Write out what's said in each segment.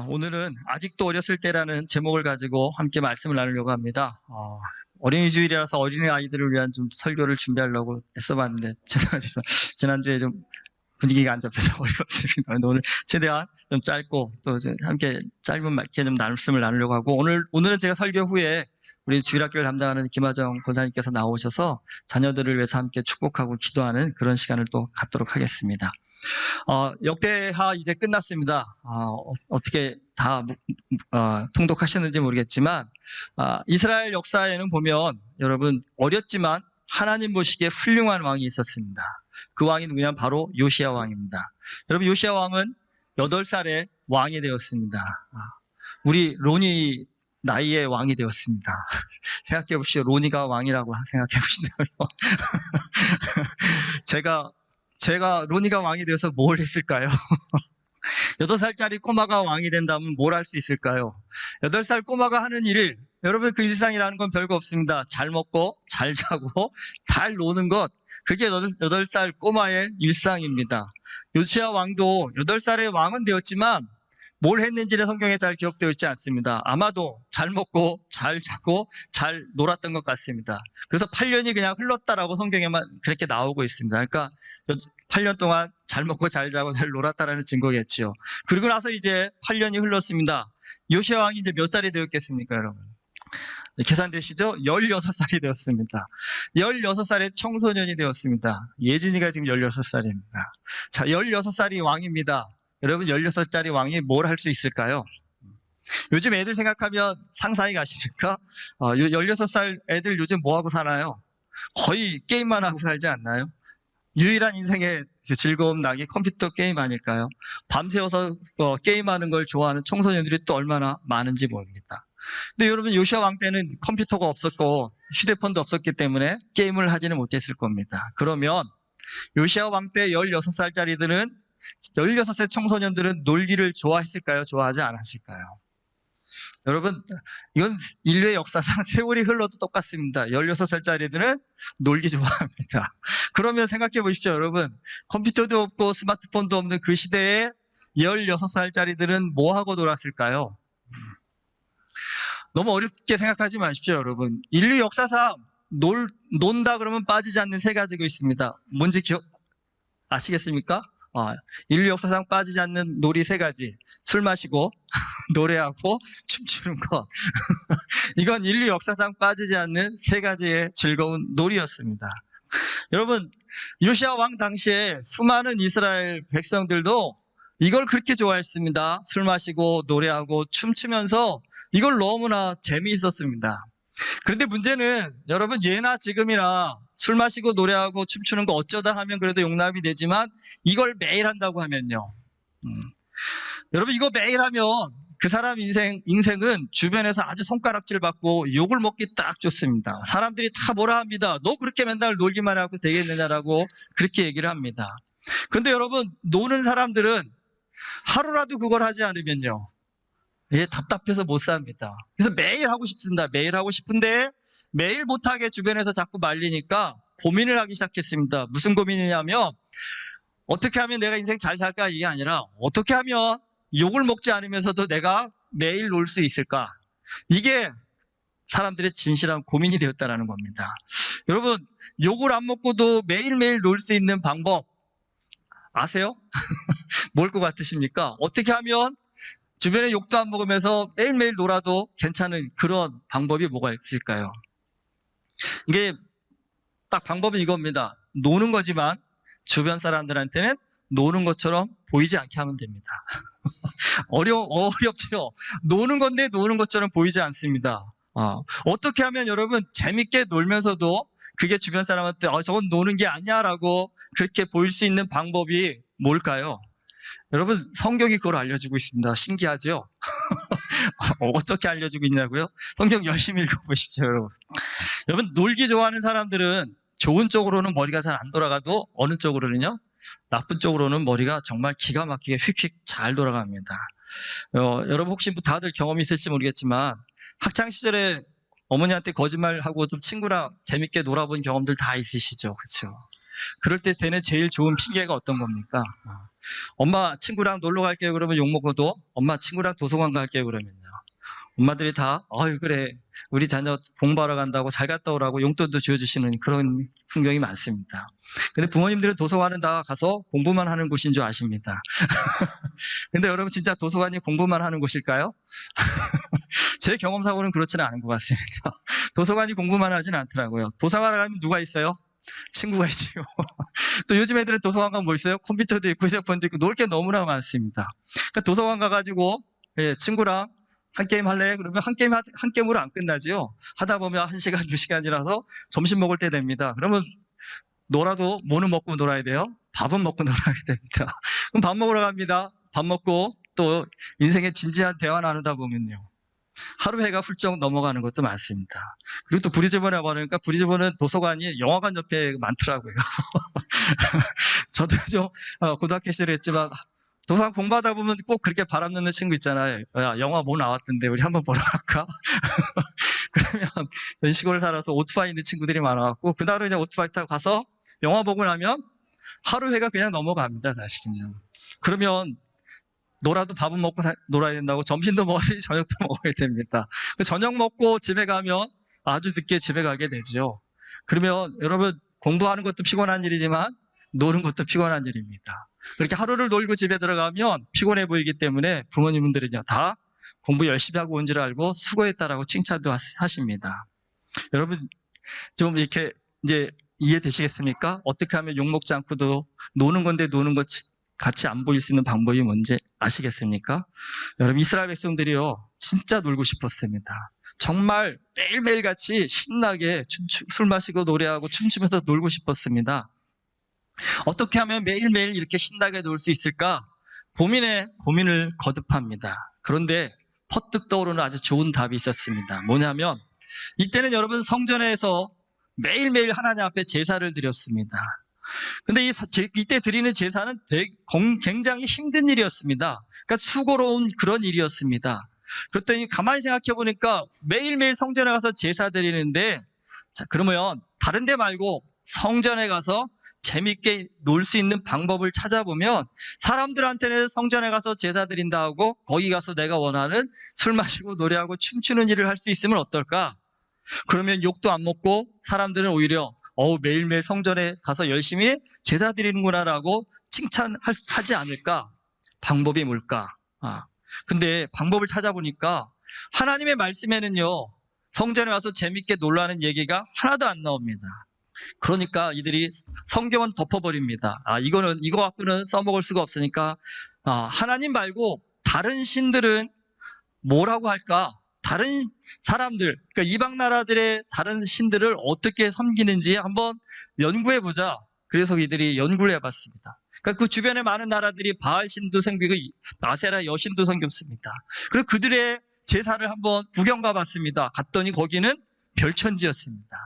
오늘은 아직도 어렸을 때라는 제목을 가지고 함께 말씀을 나누려고 합니다. 어린이 주일이라서 어린이 아이들을 위한 좀 설교를 준비하려고 애써봤는데 죄송하지만 지난주에 좀 분위기가 안 잡혀서 어려웠습니다. 오늘 최대한 좀 짧고 또 함께 짧은 말께 좀 말씀을 나누려고 하고 오늘은 제가 설교 후에 우리 주일학교를 담당하는 김하정 권사님께서 나오셔서 자녀들을 위해서 함께 축복하고 기도하는 그런 시간을 또 갖도록 하겠습니다. 역대하 이제 끝났습니다. 어떻게 다 통독하셨는지 모르겠지만 이스라엘 역사에는 보면 여러분 어렸지만 하나님 보시기에 훌륭한 왕이 있었습니다. 그 왕이 누구냐면 바로 요시야 왕입니다. 여러분 요시야 왕은 8살에 왕이 되었습니다. 우리 로니 나이에 왕이 되었습니다. 생각해 보시죠. 로니가 왕이라고 생각해 보신다면 제가 로니가 왕이 되어서 뭘 했을까요? 8살짜리 꼬마가 왕이 된다면 뭘 할 수 있을까요? 8살 꼬마가 하는 일, 여러분 그 일상이라는 건 별거 없습니다. 잘 먹고 잘 자고 잘 노는 것, 그게 8살 꼬마의 일상입니다. 요시야 왕도 8살의 왕은 되었지만 뭘 했는지는 성경에 잘 기록되어 있지 않습니다. 아마도 잘 먹고 잘 자고 잘 놀았던 것 같습니다. 그래서 8년이 그냥 흘렀다라고 성경에만 그렇게 나오고 있습니다. 그러니까 8년 동안 잘 먹고 잘 자고 잘 놀았다라는 증거겠지요. 그리고 나서 이제 8년이 흘렀습니다. 요시야 왕이 이제 몇 살이 되었겠습니까, 여러분? 계산되시죠? 16살이 되었습니다. 16살의 청소년이 되었습니다. 예진이가 지금 16살입니다. 자, 16살이 왕입니다. 여러분 16살짜리 왕이 뭘 할 수 있을까요? 요즘 애들 생각하면 상상이 가시니까 16살 애들 요즘 뭐하고 사나요? 거의 게임만 하고 살지 않나요? 유일한 인생의 즐거움 낙이 컴퓨터 게임 아닐까요? 밤새워서 게임하는 걸 좋아하는 청소년들이 또 얼마나 많은지 모릅니다. 근데 여러분 요시야 왕 때는 컴퓨터가 없었고 휴대폰도 없었기 때문에 게임을 하지는 못했을 겁니다. 그러면 요시야 왕 때 16살짜리들은 16세 청소년들은 놀기를 좋아했을까요? 좋아하지 않았을까요? 여러분 이건 인류의 역사상 세월이 흘러도 똑같습니다. 16살짜리들은 놀기 좋아합니다. 그러면 생각해 보십시오. 여러분 컴퓨터도 없고 스마트폰도 없는 그 시대에 16살짜리들은 뭐하고 놀았을까요? 너무 어렵게 생각하지 마십시오. 여러분 인류 역사상 논다 그러면 빠지지 않는 3가지가 있습니다. 뭔지 아시겠습니까? 인류 역사상 빠지지 않는 놀이 3가지. 술 마시고 노래하고 춤추는 것. 이건 인류 역사상 빠지지 않는 3가지의 즐거운 놀이였습니다. 여러분 요시야 왕 당시에 수많은 이스라엘 백성들도 이걸 그렇게 좋아했습니다. 술 마시고 노래하고 춤추면서 이걸 너무나 재미있었습니다. 그런데 문제는 여러분 예나 지금이나 술 마시고 노래하고 춤추는 거 어쩌다 하면 그래도 용납이 되지만 이걸 매일 한다고 하면요. 여러분 이거 매일 하면 그 사람 인생은 주변에서 아주 손가락질 받고 욕을 먹기 딱 좋습니다. 사람들이 다 뭐라 합니다. 너 그렇게 맨날 놀기만 하고 되겠느냐라고 그렇게 얘기를 합니다. 그런데 여러분 노는 사람들은 하루라도 그걸 하지 않으면요. 답답해서 못 삽니다. 그래서 매일 하고 싶습니다. 매일 하고 싶은데 매일 못하게 주변에서 자꾸 말리니까 고민을 하기 시작했습니다. 무슨 고민이냐면 어떻게 하면 내가 인생 잘 살까 이게 아니라 어떻게 하면 욕을 먹지 않으면서도 내가 매일 놀 수 있을까? 이게 사람들의 진실한 고민이 되었다는 겁니다. 여러분 욕을 안 먹고도 매일매일 놀 수 있는 방법 아세요? 뭘 것 같으십니까? 어떻게 하면 주변에 욕도 안 먹으면서 매일매일 놀아도 괜찮은 그런 방법이 뭐가 있을까요? 이게 딱 방법은 이겁니다. 노는 거지만 주변 사람들한테는 노는 것처럼 보이지 않게 하면 됩니다. 어렵죠? 노는 건데 노는 것처럼 보이지 않습니다. 어떻게 하면 여러분 재밌게 놀면서도 그게 주변 사람한테 저건 노는 게 아니야 라고 그렇게 보일 수 있는 방법이 뭘까요? 여러분 성경이 그걸 알려주고 있습니다. 신기하죠? 어떻게 알려주고 있냐고요? 성경 열심히 읽어보십시오. 여러분 놀기 좋아하는 사람들은 좋은 쪽으로는 머리가 잘 안 돌아가도 어느 쪽으로는요? 나쁜 쪽으로는 머리가 정말 기가 막히게 휙휙 잘 돌아갑니다. 여러분 혹시 다들 경험이 있을지 모르겠지만 학창시절에 어머니한테 거짓말하고 좀 친구랑 재밌게 놀아본 경험들 다 있으시죠? 그렇죠? 그럴 때 되는 제일 좋은 핑계가 어떤 겁니까? 엄마 친구랑 놀러 갈게요 그러면 욕먹어도 엄마 친구랑 도서관 갈게요 그러면요. 엄마들이 다 그래 우리 자녀 공부하러 간다고 잘 갔다 오라고 용돈도 지어주시는 그런 풍경이 많습니다. 근데 부모님들은 도서관은 다 가서 공부만 하는 곳인 줄 아십니다. 근데 여러분 진짜 도서관이 공부만 하는 곳일까요? 제 경험상으로는 그렇지는 않은 것 같습니다. 도서관이 공부만 하진 않더라고요. 도서관에 가면 누가 있어요? 친구가 있어요. 또 요즘 애들은 도서관 가면 뭐 있어요? 컴퓨터도 있고 휴대폰도 있고 놀 게 너무나 많습니다. 그러니까 도서관 가가지고 친구랑 한 게임 할래? 그러면 한 게임으로 안 끝나지요. 하다 보면 1시간, 2시간이라서 점심 먹을 때 됩니다. 그러면 놀아도 뭐는 먹고 놀아야 돼요? 밥은 먹고 놀아야 됩니다. 그럼 밥 먹으러 갑니다. 밥 먹고 또 인생의 진지한 대화 나누다 보면요. 하루 해가 훌쩍 넘어가는 것도 많습니다. 그리고 또 브리즈번에 보니까 브리즈번은 도서관이 영화관 옆에 많더라고요. 저도 좀 고등학교 시절에 했지만 도서관 공부하다 보면 꼭 그렇게 바람 넣는 친구 있잖아요. 야, 영화 뭐 나왔던데 우리 한번 보러 갈까? 그러면 저희 시골에 살아서 오토바이 있는 친구들이 많아갖고 그날은 이제 오토바이 타고 가서 영화 보고 나면 하루 해가 그냥 넘어갑니다, 사실은요. 그러면 놀아도 밥은 먹고 놀아야 된다고 점심도 먹었으니 저녁도 먹어야 됩니다. 저녁 먹고 집에 가면 아주 늦게 집에 가게 되죠. 그러면 여러분 공부하는 것도 피곤한 일이지만 노는 것도 피곤한 일입니다. 그렇게 하루를 놀고 집에 들어가면 피곤해 보이기 때문에 부모님들은요 다 공부 열심히 하고 온 줄 알고 수고했다라고 칭찬도 하십니다. 여러분 좀 이렇게 이제 이해되시겠습니까? 어떻게 하면 욕먹지 않고도 노는 건데 노는 것 같이 안 보일 수 있는 방법이 뭔지 아시겠습니까? 여러분 이스라엘 백성들이요 진짜 놀고 싶었습니다. 정말 매일매일 같이 신나게 술 마시고 노래하고 춤추면서 놀고 싶었습니다. 어떻게 하면 매일매일 이렇게 신나게 놀 수 있을까? 고민을 거듭합니다. 그런데 퍼뜩 떠오르는 아주 좋은 답이 있었습니다. 뭐냐면 이때는 여러분 성전에서 매일매일 하나님 앞에 제사를 드렸습니다. 근데 이때 드리는 제사는 굉장히 힘든 일이었습니다. 그러니까 수고로운 그런 일이었습니다. 그랬더니 가만히 생각해 보니까 매일매일 성전에 가서 제사 드리는데 자, 그러면 다른 데 말고 성전에 가서 재밌게 놀 수 있는 방법을 찾아보면 사람들한테는 성전에 가서 제사 드린다 하고 거기 가서 내가 원하는 술 마시고 노래하고 춤추는 일을 할 수 있으면 어떨까? 그러면 욕도 안 먹고 사람들은 오히려 매일매일 성전에 가서 열심히 제사 드리는구나라고 칭찬하지 않을까? 방법이 뭘까? 근데 방법을 찾아보니까 하나님의 말씀에는요 성전에 와서 재밌게 놀라는 얘기가 하나도 안 나옵니다. 그러니까 이들이 성경은 덮어버립니다. 이거 갖고는 써먹을 수가 없으니까 하나님 말고 다른 신들은 뭐라고 할까? 다른 사람들, 그러니까 이방 나라들의 다른 신들을 어떻게 섬기는지 한번 연구해보자. 그래서 이들이 연구를 해봤습니다. 그러니까 그 주변에 많은 나라들이 바알 신도 섬기고 아세라 여신도 섬겼습니다. 그래서 그들의 제사를 한번 구경 가봤습니다. 갔더니 거기는 별천지였습니다.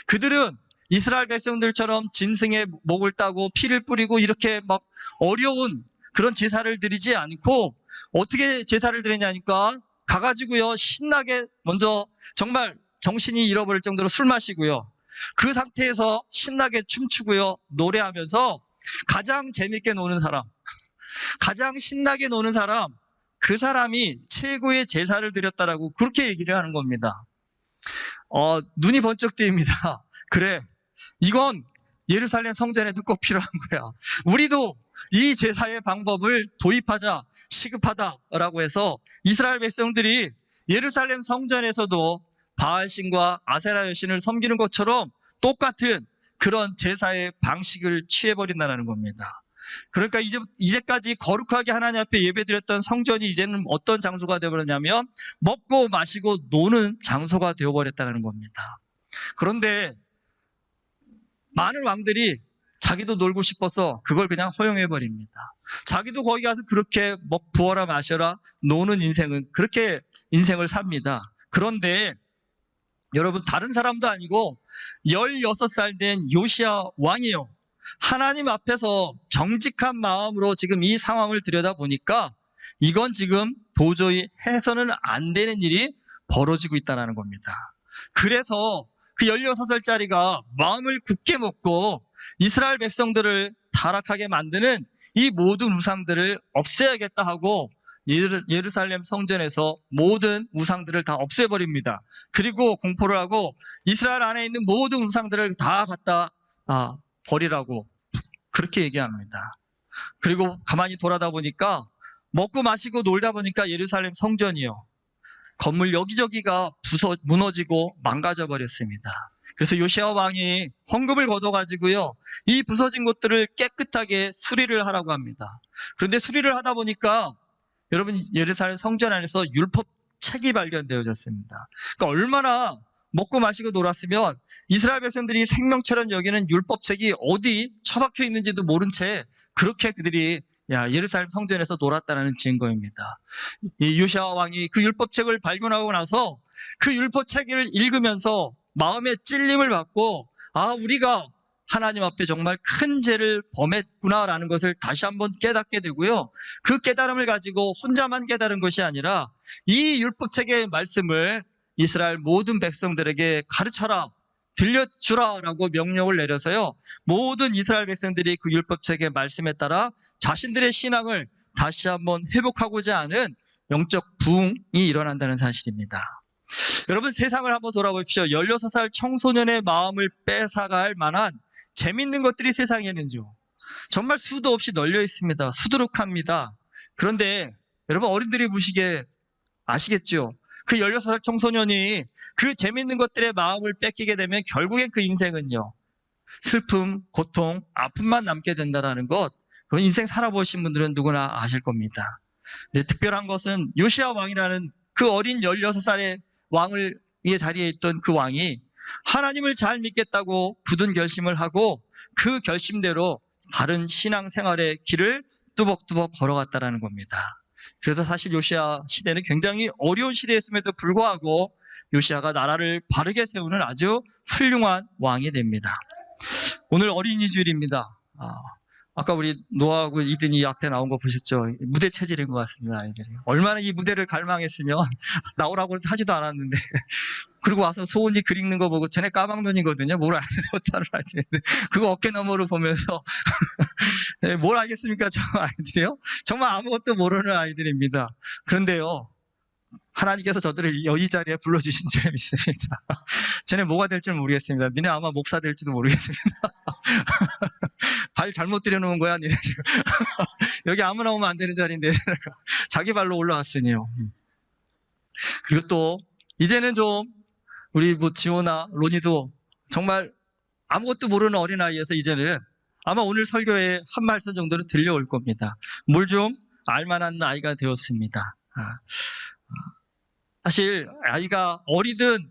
그들은 이스라엘 백성들처럼 짐승의 목을 따고 피를 뿌리고 이렇게 막 어려운 그런 제사를 드리지 않고 어떻게 제사를 드리냐니까 가가지고요 신나게 먼저 정말 정신이 잃어버릴 정도로 술 마시고요 그 상태에서 신나게 춤추고요 노래하면서 가장 재밌게 노는 사람 가장 신나게 노는 사람 그 사람이 최고의 제사를 드렸다라고 그렇게 얘기를 하는 겁니다. 눈이 번쩍 뜨입니다. 그래 이건 예루살렘 성전에도 꼭 필요한 거야. 우리도 이 제사의 방법을 도입하자. 시급하다라고 해서 이스라엘 백성들이 예루살렘 성전에서도 바알신과 아세라 여신을 섬기는 것처럼 똑같은 그런 제사의 방식을 취해버린다는 겁니다. 그러니까 이제까지 거룩하게 하나님 앞에 예배드렸던 성전이 이제는 어떤 장소가 되어버렸냐면 먹고 마시고 노는 장소가 되어버렸다는 겁니다. 그런데 많은 왕들이 자기도 놀고 싶어서 그걸 그냥 허용해버립니다. 자기도 거기 가서 그렇게 부어라 마셔라 노는 그렇게 인생을 삽니다. 그런데 여러분 다른 사람도 아니고 16살 된 요시야 왕이요. 하나님 앞에서 정직한 마음으로 지금 이 상황을 들여다보니까 이건 지금 도저히 해서는 안 되는 일이 벌어지고 있다는 겁니다. 그래서 그 16살짜리가 마음을 굳게 먹고 이스라엘 백성들을 타락하게 만드는 이 모든 우상들을 없애야겠다 하고 예루살렘 성전에서 모든 우상들을 다 없애버립니다. 그리고 공포를 하고 이스라엘 안에 있는 모든 우상들을 다 갖다 버리라고 그렇게 얘기합니다. 그리고 가만히 돌아다 보니까 먹고 마시고 놀다 보니까 예루살렘 성전이요, 건물 여기저기가 무너지고 망가져 버렸습니다. 그래서 요시야 왕이 헌금을 걷어가지고요, 이 부서진 곳들을 깨끗하게 수리를 하라고 합니다. 그런데 수리를 하다 보니까 여러분, 예루살렘 성전 안에서 율법책이 발견되어졌습니다. 그러니까 얼마나 먹고 마시고 놀았으면 이스라엘 백성들이 생명처럼 여기는 율법책이 어디 처박혀 있는지도 모른 채 그렇게 그들이 예루살렘 성전에서 놀았다는 증거입니다. 이 요시야 왕이 그 율법책을 발견하고 나서 그 율법책을 읽으면서 마음에 찔림을 받고, 우리가 하나님 앞에 정말 큰 죄를 범했구나라는 것을 다시 한번 깨닫게 되고요. 그 깨달음을 가지고 혼자만 깨달은 것이 아니라 이 율법책의 말씀을 이스라엘 모든 백성들에게 가르쳐라, 들려주라라고 명령을 내려서요, 모든 이스라엘 백성들이 그 율법책의 말씀에 따라 자신들의 신앙을 다시 한번 회복하고자 하는 영적 부흥이 일어난다는 사실입니다. 여러분, 세상을 한번 돌아보십시오. 16살 청소년의 마음을 뺏어갈 만한 재밌는 것들이 세상에는요, 정말 수도 없이 널려 있습니다. 수두룩합니다. 그런데 여러분, 어른들이 보시기에 아시겠죠? 그 16살 청소년이 그 재밌는 것들의 마음을 뺏기게 되면 결국엔 그 인생은요, 슬픔, 고통, 아픔만 남게 된다는 것, 그건 인생 살아보신 분들은 누구나 아실 겁니다. 근데 특별한 것은 요시야 왕이라는 그 어린 16살의 왕을 이 자리에 있던 그 왕이 하나님을 잘 믿겠다고 굳은 결심을 하고 그 결심대로 바른 신앙생활의 길을 뚜벅뚜벅 걸어갔다는 겁니다. 그래서 사실 요시야 시대는 굉장히 어려운 시대였음에도 불구하고 요시야가 나라를 바르게 세우는 아주 훌륭한 왕이 됩니다. 오늘 어린이 주일입니다. 아까 우리 노아하고 이든이 앞에 나온 거 보셨죠? 무대 체질인 것 같습니다, 아이들이. 얼마나 이 무대를 갈망했으면 나오라고 하지도 않았는데 그리고 와서 소은이 글 읽는 거 보고, 쟤네 까막눈이거든요. 뭘 알지 못하는 아이들인데 그거 어깨 너머로 보면서 뭘 알겠습니까, 저 아이들이요? 정말 아무것도 모르는 아이들입니다. 그런데요, 하나님께서 저들을 이 자리에 불러주신 줄 믿습니다. 쟤네 뭐가 될지 모르겠습니다. 니네 아마 목사 될지도 모르겠습니다. 발 잘못 들여놓은 거야, 니네 지금. 여기 아무나 오면 안 되는 자리인데 자기 발로 올라왔으니요. 그리고 또 이제는 좀 우리 지호나 로니도 정말 아무것도 모르는 어린아이에서 이제는 아마 오늘 설교에 한 말씀 정도는 들려올 겁니다. 뭘 좀 알만한 아이가 되었습니다. 사실 아이가 어리든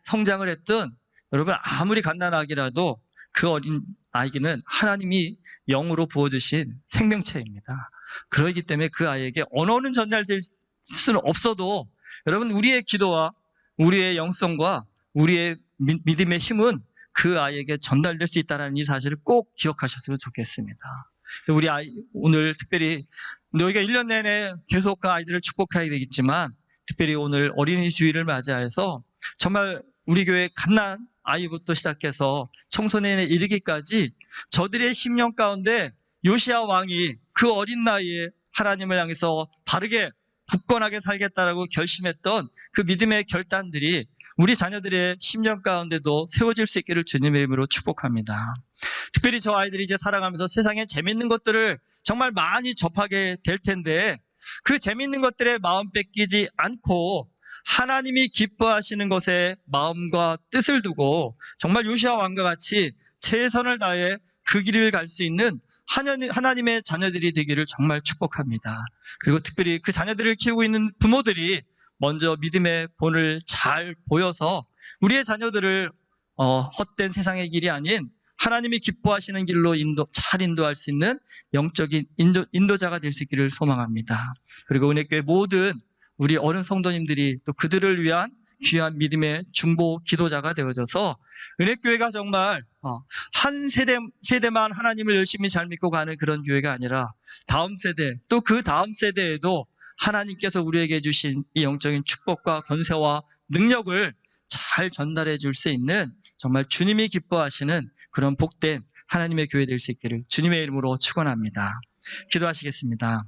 성장을 했든 여러분, 아무리 갓난아기라도 그 어린 아이는 하나님이 영으로 부어주신 생명체입니다. 그렇기 때문에 그 아이에게 언어는 전달될 수는 없어도 여러분, 우리의 기도와 우리의 영성과 우리의 믿음의 힘은 그 아이에게 전달될 수 있다는 이 사실을 꼭 기억하셨으면 좋겠습니다. 우리 아이, 오늘 특별히 너희가 1년 내내 계속 그 아이들을 축복해야 되겠지만 특별히 오늘 어린이 주일을 맞이해서 정말 우리 교회 갓난 아이부터 시작해서 청소년에 이르기까지 저들의 심령 가운데 요시야 왕이 그 어린 나이에 하나님을 향해서 바르게 굳건하게 살겠다라고 결심했던 그 믿음의 결단들이 우리 자녀들의 심령 가운데도 세워질 수 있기를 주님의 이름으로 축복합니다. 특별히 저 아이들이 이제 살아가면서 세상에 재밌는 것들을 정말 많이 접하게 될 텐데 그 재밌는 것들에 마음 뺏기지 않고 하나님이 기뻐하시는 것에 마음과 뜻을 두고 정말 요시야 왕과 같이 최선을 다해 그 길을 갈 수 있는 하나님의 자녀들이 되기를 정말 축복합니다. 그리고 특별히 그 자녀들을 키우고 있는 부모들이 먼저 믿음의 본을 잘 보여서 우리의 자녀들을 헛된 세상의 길이 아닌 하나님이 기뻐하시는 길로 잘 인도할 수 있는 영적인 인도자가 될 수 있기를 소망합니다. 그리고 은혜교회 모든 우리 어른 성도님들이 또 그들을 위한 귀한 믿음의 중보 기도자가 되어져서 은혜교회가 정말 한 세대만 하나님을 열심히 잘 믿고 가는 그런 교회가 아니라 다음 세대 또 그 다음 세대에도 하나님께서 우리에게 주신 이 영적인 축복과 권세와 능력을 잘 전달해 줄 수 있는 정말 주님이 기뻐하시는 그런 복된 하나님의 교회 될 수 있기를 주님의 이름으로 축원합니다. 기도하시겠습니다.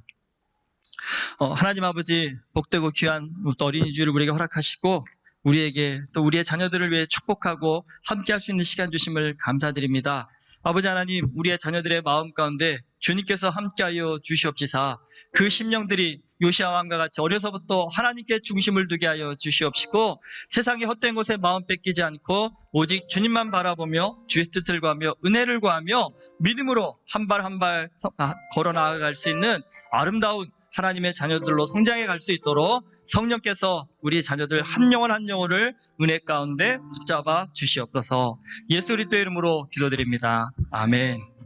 하나님 아버지, 복되고 귀한 또 어린이 주일을 우리에게 허락하시고 우리에게 또 우리의 자녀들을 위해 축복하고 함께 할 수 있는 시간 주심을 감사드립니다. 아버지 하나님, 우리의 자녀들의 마음 가운데 주님께서 함께하여 주시옵시사 그 심령들이 요시아 왕과 같이 어려서부터 하나님께 중심을 두게 하여 주시옵시고 세상의 헛된 곳에 마음 뺏기지 않고 오직 주님만 바라보며 주의 뜻을 구하며 은혜를 구하며 믿음으로 한 발 한 발 걸어 나아갈 수 있는 아름다운 하나님의 자녀들로 성장해 갈 수 있도록 성령께서 우리 자녀들 한 영혼 한 영혼을 은혜 가운데 붙잡아 주시옵소서. 예수 그리스도의 이름으로 기도드립니다. 아멘.